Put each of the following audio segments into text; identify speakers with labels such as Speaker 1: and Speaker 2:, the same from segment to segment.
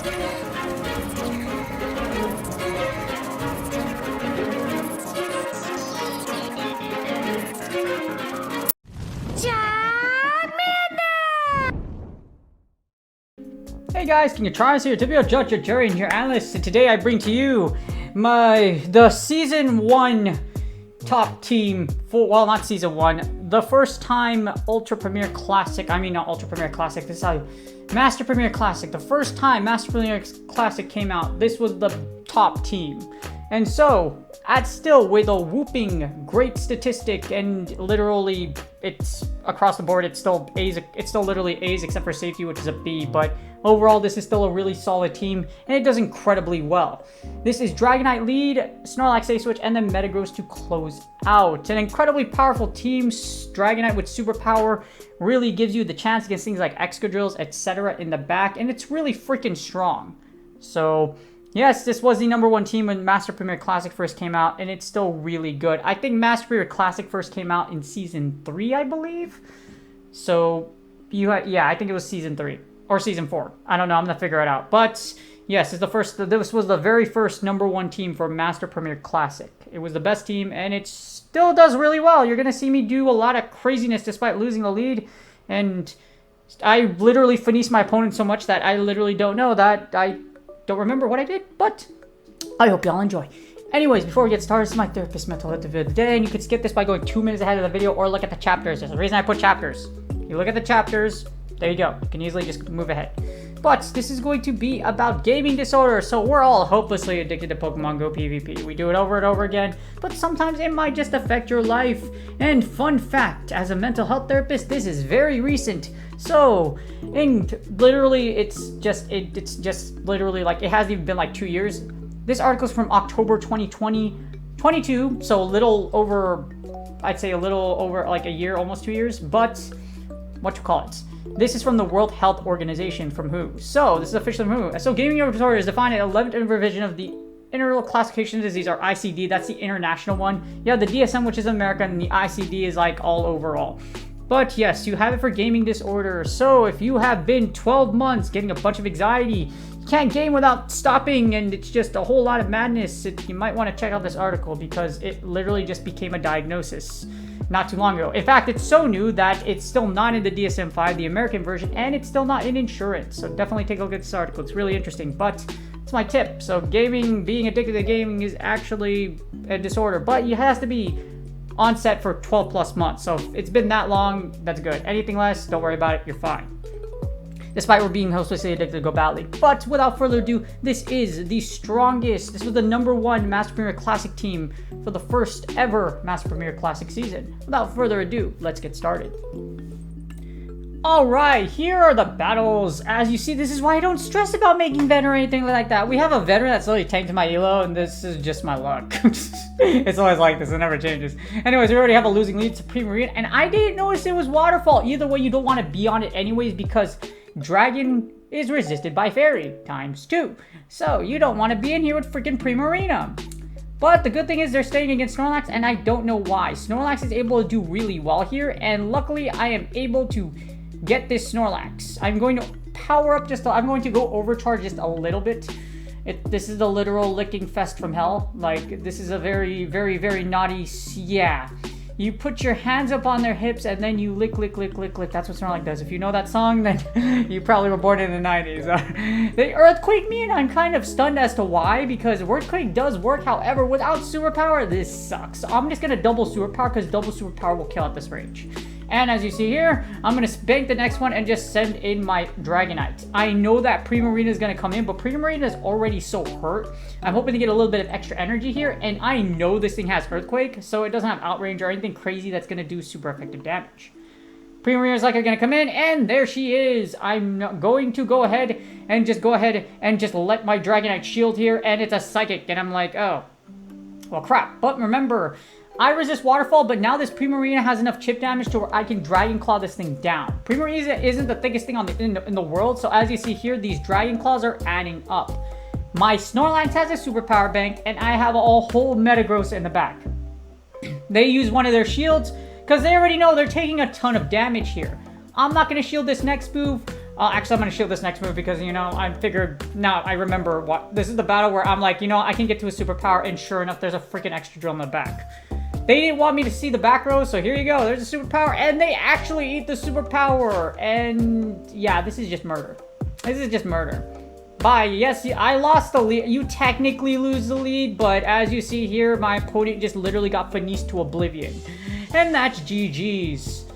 Speaker 1: Hey guys, King of Charms here, typical judge, your jury, and your analyst, and today I bring to you the Season 1 top team for, well, not Season 1, the first time Ultra Premier Classic, not Ultra Premier Classic, this is Master Premier Classic, the first time Master Premier Classic came out, this was the top team. And so, still with a whooping great statistic, and literally it's across the board, it's still A's, it's still literally A's except for safety, which is a B, but overall this is still a really solid team and it does incredibly well. This is Dragonite lead, Snorlax A-Switch, and then Metagross to close out. An incredibly powerful team. Dragonite with superpower really gives you the chance against things like Excadrills, etc. in the back, and it's really freaking strong. So yes, this was the #1 team when Master Premier Classic first came out, and it's still really good. I think Master Premier Classic first came out in Season 3, I believe. So, yeah, I think it was Season 3. Or Season 4. I don't know, I'm gonna figure it out. But, yes, this was the very first #1 team for Master Premier Classic. It was the best team, and it still does really well. You're gonna see me do a lot of craziness despite losing the lead, and I literally finesse my opponent so much that I literally don't know that I don't remember what I did, but I hope y'all enjoy. Anyways, before we get started, this is my therapist mental health video of the day, and you can skip this by going 2 minutes ahead of the video or look at the chapters. There's a reason I put chapters. You look at the chapters, there you go. You can easily just move ahead. But this is going to be about gaming disorder, so we're all hopelessly addicted to Pokemon Go PvP. We do it over and over again, but sometimes it might just affect your life. And fun fact, as a mental health therapist, this is very recent. So, and literally, it's just literally like, it hasn't even been like 2 years. This article is from October 2022, so a little over, I'd say a little over like a year, almost 2 years, but this is from the World Health Organization, from WHO. So, this is officially from WHO. So, gaming disorder is defined as 11th revision of the Internal Classification of Disease, or ICD. That's the international one. You have the DSM, which is American, and the ICD is like all overall. But yes, you have it for gaming disorder. So, if you have been 12 months getting a bunch of anxiety, you can't game without stopping, and it's just a whole lot of madness, you might want to check out this article because it literally just became a diagnosis not too long ago. In fact, it's so new that it's still not in the DSM-5, the American version, and it's still not in insurance. So definitely take a look at this article. It's really interesting, but it's my tip. So gaming, being addicted to gaming is actually a disorder, but it has to be onset for 12 plus months. So if it's been that long, that's good. Anything less, don't worry about it, you're fine. Despite we're being hopelessly addicted to go badly. But without further ado, this is the strongest, this was the #1 Master Premier Classic team for the first ever Master Premier Classic season. Without further ado, let's get started. Alright, here are the battles. As you see, this is why I don't stress about making veteran or anything like that. We have a veteran that's literally tanked to my elo, and this is just my luck. It's always like this, it never changes. Anyways, we already have a losing lead to Primarina, and I didn't notice it was waterfall. Either way, you don't want to be on it anyways because Dragon is resisted by Fairy ×2. So you don't want to be in here with freaking Primarina. But the good thing is they're staying against Snorlax, and I don't know why. Snorlax is able to do really well here, and luckily I am able to get this Snorlax. I'm going to power up I'm going to go overcharge just a little bit. This is the literal licking fest from hell. Like, this is a very, very, very naughty, yeah. You put your hands up on their hips and then you lick, lick, lick, lick, lick. That's what Snorlax does. If you know that song, then you probably were born in the 90s. They Earthquake me, and I'm kind of stunned as to why, because Earthquake does work. However, without superpower, this sucks. So I'm just going to double superpower, because double superpower will kill at this range. And as you see here, I'm going to spank the next one and just send in my Dragonite. I know that Primarina is going to come in, but Primarina is already so hurt. I'm hoping to get a little bit of extra energy here, and I know this thing has Earthquake, so it doesn't have Outrange or anything crazy that's going to do super effective damage. Primarina's like, are going to come in, and there she is. I'm going to go ahead and just let my Dragonite shield here, and it's a Psychic, and I'm like, oh, well, crap. But remember, I resist Waterfall, but now this Primarina has enough chip damage to where I can Dragon Claw this thing down. Primarina isn't the thickest thing in the world, so as you see here, these Dragon Claws are adding up. My Snorlax has a superpower bank, and I have a whole Metagross in the back. They use one of their shields, because they already know they're taking a ton of damage here. I'm not going to shield this next move. Actually, I'm going to shield this next move because, you know, I figured, now I remember what, this is the battle where I'm like, you know, I can get to a superpower, and sure enough, there's a freaking extra drill in the back. They didn't want me to see the back row, so here you go. There's a superpower, and they actually eat the superpower. And yeah, this is just murder. This is just murder. Bye. Yes, I lost the lead. You technically lose the lead, but as you see here, my opponent just literally got finessed to oblivion. And that's GG's.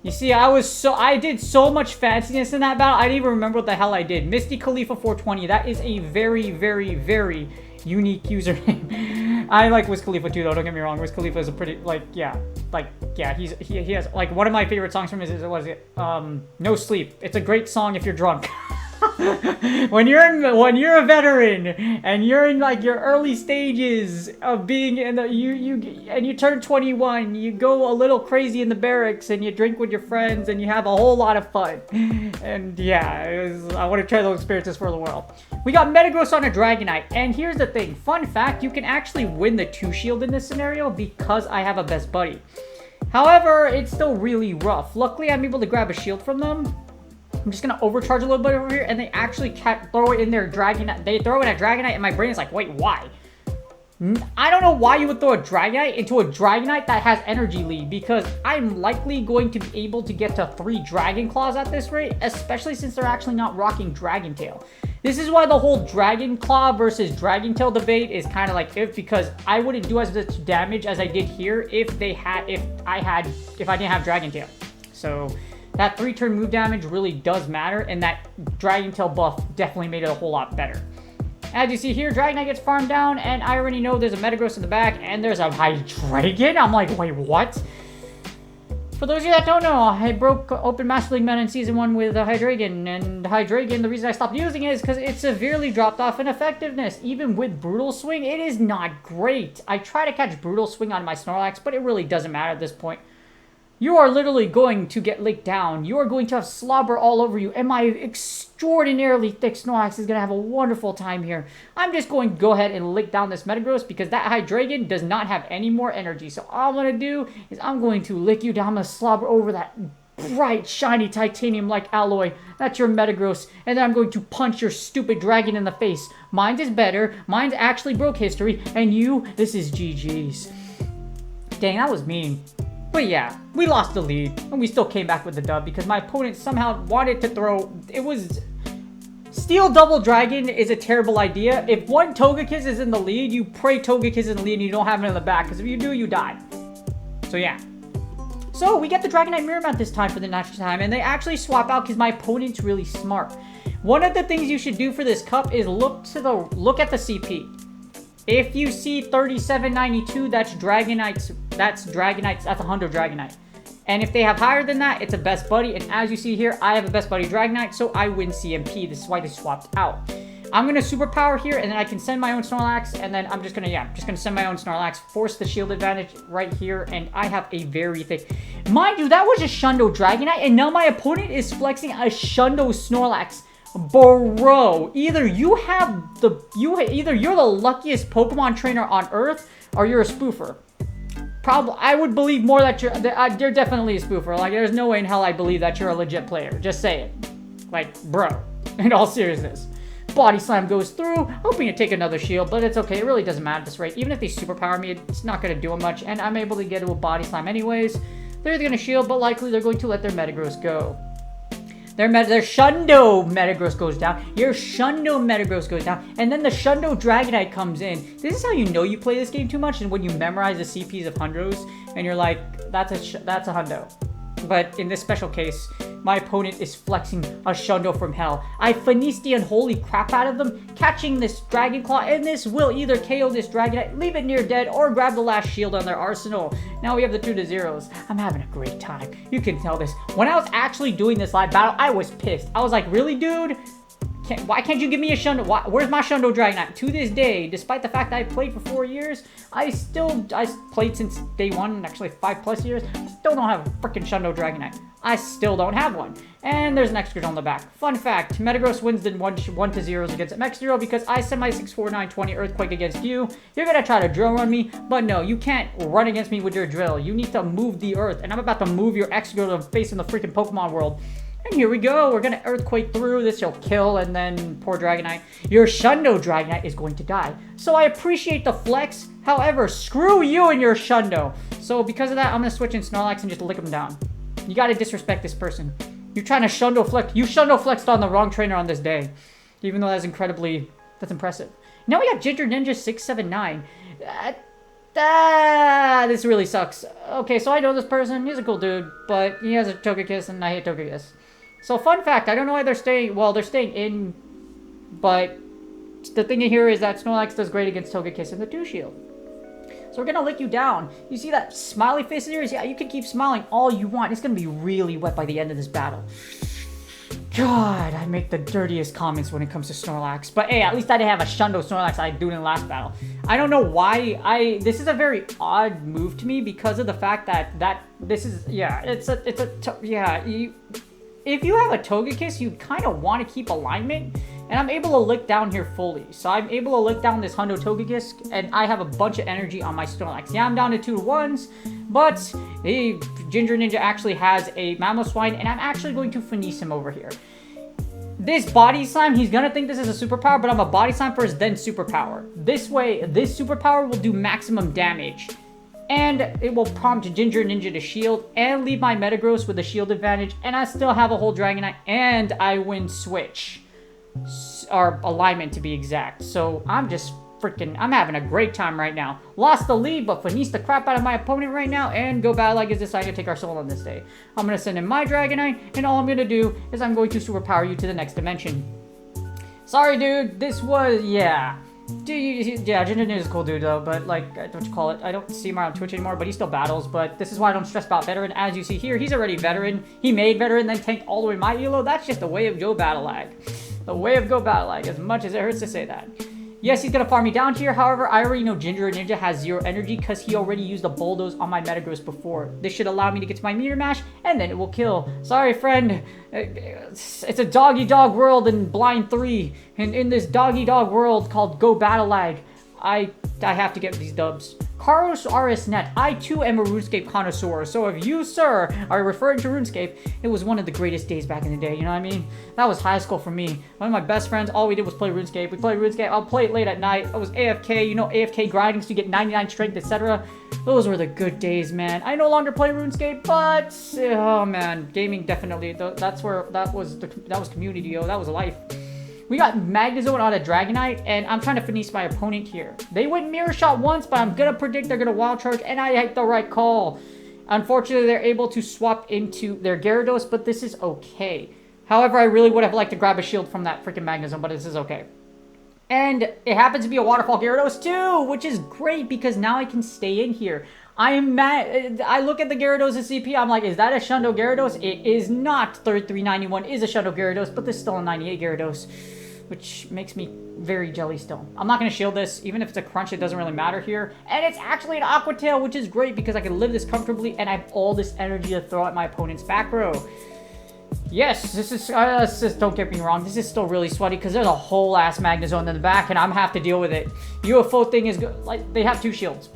Speaker 1: You see, I did so much fanciness in that battle, I didn't even remember what the hell I did. Misty Khalifa 420, that is a very, very, very unique username. I like Wiz Khalifa too, though, don't get me wrong. Wiz Khalifa is a pretty, he has, like, one of my favorite songs from his is, what is it? No Sleep. It's a great song if you're drunk. when you're a veteran and you're in like your early stages of being in the you turn 21, you go a little crazy in the barracks and you drink with your friends and you have a whole lot of fun. And yeah, I want to try those experiences for the world. We got Metagross on a Dragonite, and here's the thing, fun fact, you can actually win the 2-shield in this scenario because I have a best buddy. However, it's still really rough. Luckily, I'm able to grab a shield from them. I'm just gonna overcharge a little bit over here, and they actually throw it in their Dragonite. They throw in a Dragonite, and my brain is like, wait, why? I don't know why you would throw a Dragonite into a Dragonite that has energy lead, because I'm likely going to be able to get to 3 Dragon Claws at this rate, especially since they're actually not rocking Dragon Tail. This is why the whole Dragon Claw versus Dragon Tail debate is kind of like because I wouldn't do as much damage as I did here if I didn't have Dragon Tail. So that 3-turn move damage really does matter, and that Dragon Tail buff definitely made it a whole lot better. As you see here, Dragonite gets farmed down, and I already know there's a Metagross in the back, and there's a Hydreigon. I'm like, wait, what? For those of you that don't know, I broke open Master League Meta in Season 1 with Hydreigon, and Hydreigon, the reason I stopped using it is because it severely dropped off in effectiveness. Even with Brutal Swing, it is not great. I try to catch Brutal Swing on my Snorlax, but it really doesn't matter at this point. You are literally going to get licked down. You are going to have slobber all over you. And my extraordinarily thick Snorlax is going to have a wonderful time here. I'm just going to go ahead and lick down this Metagross because that Hydreigon does not have any more energy. So all I'm going to do is I'm going to lick you down. I'm going to slobber over that bright, shiny, titanium-like alloy. That's your Metagross. And then I'm going to punch your stupid dragon in the face. Mine is better. Mine's actually broke history. And you, this is GG's. Dang, that was mean. But yeah, we lost the lead, and we still came back with the dub because my opponent somehow wanted to throw... It was... Steel Double Dragon is a terrible idea. If one Togekiss is in the lead, you pray Togekiss is in the lead and you don't have it in the back, because if you do, you die. So yeah. So we get the Dragonite Mirror Mat this time for the next time, and they actually swap out because my opponent's really smart. One of the things you should do for this cup is look at the CP. If you see 3792, that's Dragonites. That's a Hundo Dragonite. And if they have higher than that, it's a best buddy. And as you see here, I have a best buddy Dragonite, so I win CMP. This is why they swapped out. I'm gonna superpower here, and then I can send my own Snorlax, and then I'm just gonna send my own Snorlax, force the shield advantage right here, and I have a very thick. Mind you, that was a Shundo Dragonite, and now my opponent is flexing a Shundo Snorlax. Bro, either you're the luckiest Pokemon trainer on Earth, or you're a spoofer. Probably, I would believe more that you're definitely a spoofer. Like, there's no way in hell I believe that you're a legit player. Just say it. Like, bro, in all seriousness. Body Slam goes through, hoping to take another shield, but it's okay. It really doesn't matter at this rate. Even if they superpower me, it's not going to do much, and I'm able to get to a Body Slam anyways. They're going to shield, but likely they're going to let their Metagross go. Their Shundo Metagross goes down. Your Shundo Metagross goes down. And then the Shundo Dragonite comes in. This is how you know you play this game too much, and when you memorize the CPs of Hundos, and you're like, that's a Hundo. But in this special case, my opponent is flexing a Shundo from hell. I finesse the unholy crap out of them, catching this Dragon Claw, and this will either KO this Dragonite, leave it near dead, or grab the last shield on their arsenal. Now we have the 2-0s. I'm having a great time. You can tell this. When I was actually doing this live battle, I was pissed. I was like, really, dude? Why can't you give me a Shundo? Where's my Shundo Dragonite? To this day, despite the fact that I played for 4 years, I played since day 1, actually 5+ years, I still don't have a freaking Shundo Dragonite. I still don't have one. And there's an extra on the back. Fun fact, Metagross wins the 1-0s against Mexero because I sent my 6-4-9-20 Earthquake against you. You're gonna try to drill run me, but no, you can't run against me with your drill. You need to move the earth, and I'm about to move your X-Drill to face in the freaking Pokemon world. And here we go. We're gonna Earthquake through. This will kill, and then poor Dragonite. Your Shundo Dragonite is going to die. So I appreciate the flex. However, screw you and your Shundo. So because of that, I'm gonna switch in Snorlax and just lick him down. You gotta disrespect this person. You're trying to Shundo Flex. You Shundo Flexed on the wrong trainer on this day. Even though that's impressive. Now we got Ginger Ninja 679. This really sucks. Okay, so I know this person. He's a cool dude, but he has a Togekiss, and I hate Togekiss. So fun fact, I don't know why they're staying. Well, they're staying in, but the thing here is that Snorlax does great against Togekiss in the 2-shield. So we're gonna lick you down. You see that smiley face of yours? Yeah, you can keep smiling all you want. It's gonna be really wet by the end of this battle. God, I make the dirtiest comments when it comes to Snorlax. But hey, at least I didn't have a Shundo Snorlax I do in the last battle. I don't know why this is a very odd move to me because of the fact that this is, yeah, if you have a Togekiss, you kind of want to keep alignment. And I'm able to lick down here fully. So I'm able to lick down this Hundo Togekiss, and I have a bunch of energy on my Snorlax. Yeah, I'm down to 2 1s, but Ginger Ninja actually has a Mamoswine, and I'm actually going to Finesse him over here. This Body Slam, he's gonna think this is a superpower, but I'm a Body Slam first, then superpower. This way, this superpower will do maximum damage. And it will prompt Ginger Ninja to shield and leave my Metagross with a shield advantage, and I still have a whole Dragonite, and I win switch. Or alignment to be exact. So I'm just I'm having a great time right now. Lost the lead, but finesse the crap out of my opponent right now, and Go Battle Like is deciding to take our soul on this day. I'm going to send in my Dragonite, and all I'm going to do is I'm going to superpower you to the next dimension. Sorry, dude. This was, yeah. Yeah, Ginger is a cool dude, though, but, like, what you call it? I don't see him around Twitch anymore, but he still battles, but this is why I don't stress about Veteran. As you see here, he's already Veteran. He made Veteran, then tanked all the way my elo. That's just the way of Go Battle Lag. The way of Go Battle Lag, as much as it hurts to say that. Yes, he's going to farm me down here. However, I already know Ginger Ninja has 0 energy because he already used a Bulldoze on my Metagross before. This should allow me to get to my Meteor Mash, and then it will kill. Sorry, friend. It's a doggy-dog world in Blind 3. And in this doggy-dog world called Go Battle Lag, I have to get these dubs. Carlos RSNet, I too am a RuneScape connoisseur, so if you, sir, are referring to RuneScape, it was one of the greatest days back in the day, you know what I mean? That was high school for me. One of my best friends, all we did was play RuneScape. We played RuneScape, I'll play it late at night. I was AFK, you know, AFK grinding so you get 99 strength, etc. Those were the good days, man. I no longer play RuneScape, but, oh man, gaming definitely, that was community, yo, that was life. We got Magnezone on a Dragonite, and I'm trying to finesse my opponent here. They went Mirror Shot once, but I'm going to predict they're going to Wild Charge, and I had the right call. Unfortunately, they're able to swap into their Gyarados, but this is okay. However, I really would have liked to grab a shield from that freaking Magnezone, but this is okay. And it happens to be a Waterfall Gyarados too, which is great because now I can stay in here. I am mad. I look at the Gyarados' CP, I'm like, is that a Shundo Gyarados? It is not. 3391 is a Shundo Gyarados, but this is still a 98 Gyarados, which makes me very jelly still. I'm not going to shield this. Even if it's a crunch, it doesn't really matter here. And it's actually an Aqua Tail, which is great because I can live this comfortably and I have all this energy to throw at my opponent's back row. Yes, this is, don't get me wrong, this is still really sweaty because there's a whole ass Magnezone in the back and I'm have to deal with it. UFO thing is good. Like, they have 2 shields.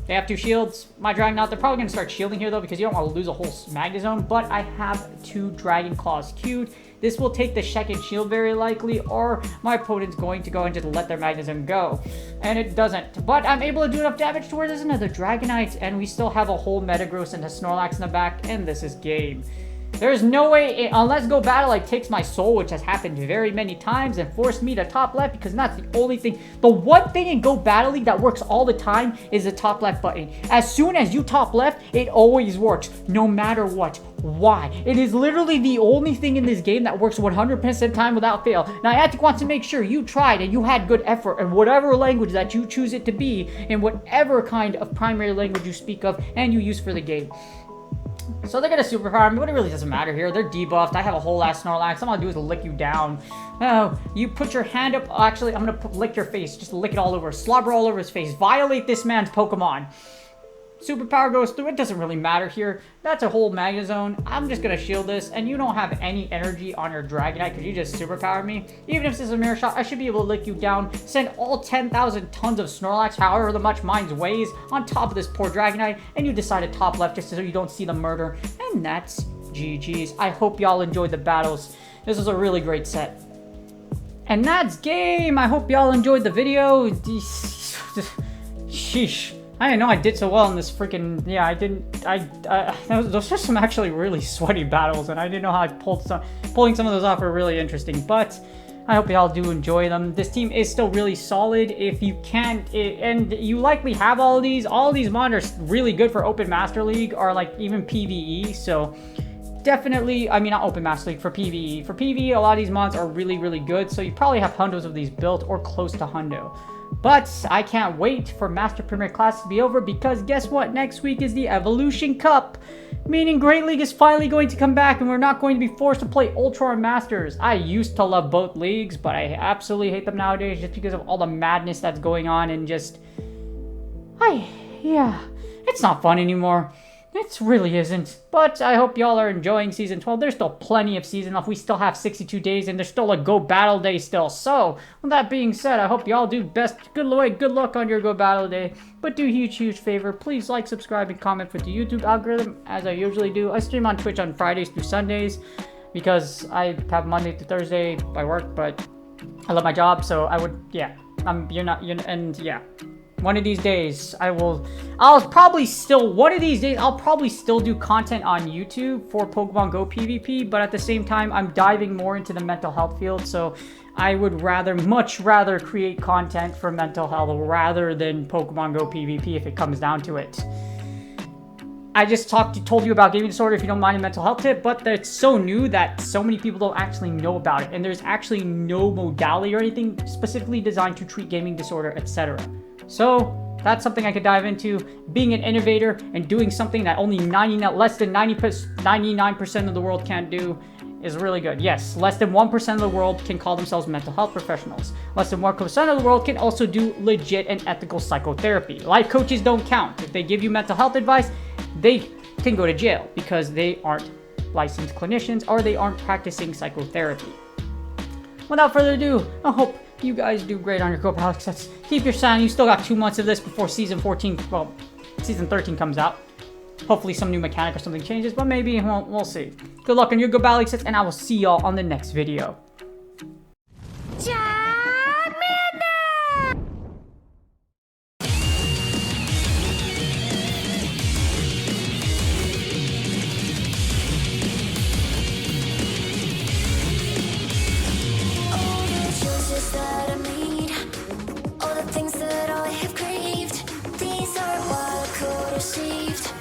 Speaker 1: They have 2 shields. My Dragonite, they're probably going to start shielding here though because you don't want to lose a whole Magnezone, but I have 2 Dragon Claws queued. This will take the second shield very likely, or my opponent's going to go and just let their Magnezone go. And it doesn't. But I'm able to do enough damage to where there's another Dragonite, and we still have a whole Metagross and a Snorlax in the back, and this is game. There's no way, unless Go Battle Like takes my soul, which has happened very many times, and forced me to top left, because that's the only thing. The one thing in Go Battle League that works all the time is the top left button. As soon as you top left, it always works, no matter what. Why? It is literally the only thing in this game that works 100% of the time without fail. Now, Niantic wants to make sure you tried and you had good effort in whatever language that you choose it to be, in whatever kind of primary language you speak of and you use for the game. So they're going to superpower me, but it really doesn't matter here. They're debuffed. I have a whole ass Snorlax. All I'm going to do is lick you down. Oh, you put your hand up. Actually, I'm going to lick your face. Just lick it all over. Slobber all over his face. Violate this man's Pokemon. Superpower goes through. It doesn't really matter here. That's a whole Magnezone. I'm just going to shield this, and you don't have any energy on your Dragonite because you just superpowered me. Even if this is a Mirror Shot, I should be able to lick you down, send all 10,000 tons of Snorlax, however much mine weighs, on top of this poor Dragonite, and you decide to top left just so you don't see the murder. And that's GG's. I hope y'all enjoyed the battles. This was a really great set. And that's game. I hope y'all enjoyed the video. Sheesh. I didn't know I did so well in this freaking... Yeah, I didn't... those are some actually really sweaty battles, and I didn't know how I pulled some... Pulling some of those off are really interesting, but I hope y'all do enjoy them. This team is still really solid. If you can't... And you likely have all these mods are really good for Open Master League, or like even PvE, so... Definitely, I mean, not Open Master League, for PvE. For PvE, a lot of these mods are really, really good, so you probably have hundos of these built or close to hundo. But I can't wait for Master Premier Class to be over, because guess what? Next week is the Evolution Cup, meaning Great League is finally going to come back, and we're not going to be forced to play Ultra or Masters. I used to love both leagues, but I absolutely hate them nowadays just because of all the madness that's going on, and just... Yeah, it's not fun anymore. It really isn't, but I hope y'all are enjoying Season 12. There's still plenty of season left. We still have 62 days, and there's still a Go Battle Day still. So, with that being said, I hope y'all do best. Good luck on your Go Battle Day. But do a huge favor. Please like, subscribe, and comment for the YouTube algorithm, as I usually do. I stream on Twitch on Fridays through Sundays, because I have Monday to Thursday by work, but I love my job, so I would, yeah. And yeah. One of these days, I'll probably still do content on YouTube for Pokemon Go PvP, but at the same time, I'm diving more into the mental health field, so I would much rather create content for mental health rather than Pokemon Go PvP if it comes down to it. I just told you about gaming disorder if you don't mind a mental health tip, but it's so new that so many people don't actually know about it, and there's actually no modality or anything specifically designed to treat gaming disorder, etc. So that's something I could dive into. Being an innovator and doing something that only less than 99% of the world can't do is really good. Yes, less than 1% of the world can call themselves mental health professionals. Less than 1% of the world can also do legit and ethical psychotherapy. Life coaches don't count. If they give you mental health advice, they can go to jail because they aren't licensed clinicians or they aren't practicing psychotherapy. Without further ado, I hope you guys do great on your Go Battle sets. Keep your sanity. You still got 2 months of this before Season 13 comes out. Hopefully some new mechanic or something changes, but maybe, we'll see. Good luck on your Go Battle sets, and I will see y'all on the next video.
Speaker 2: That I made, all the things that I have craved, these are what I could have saved.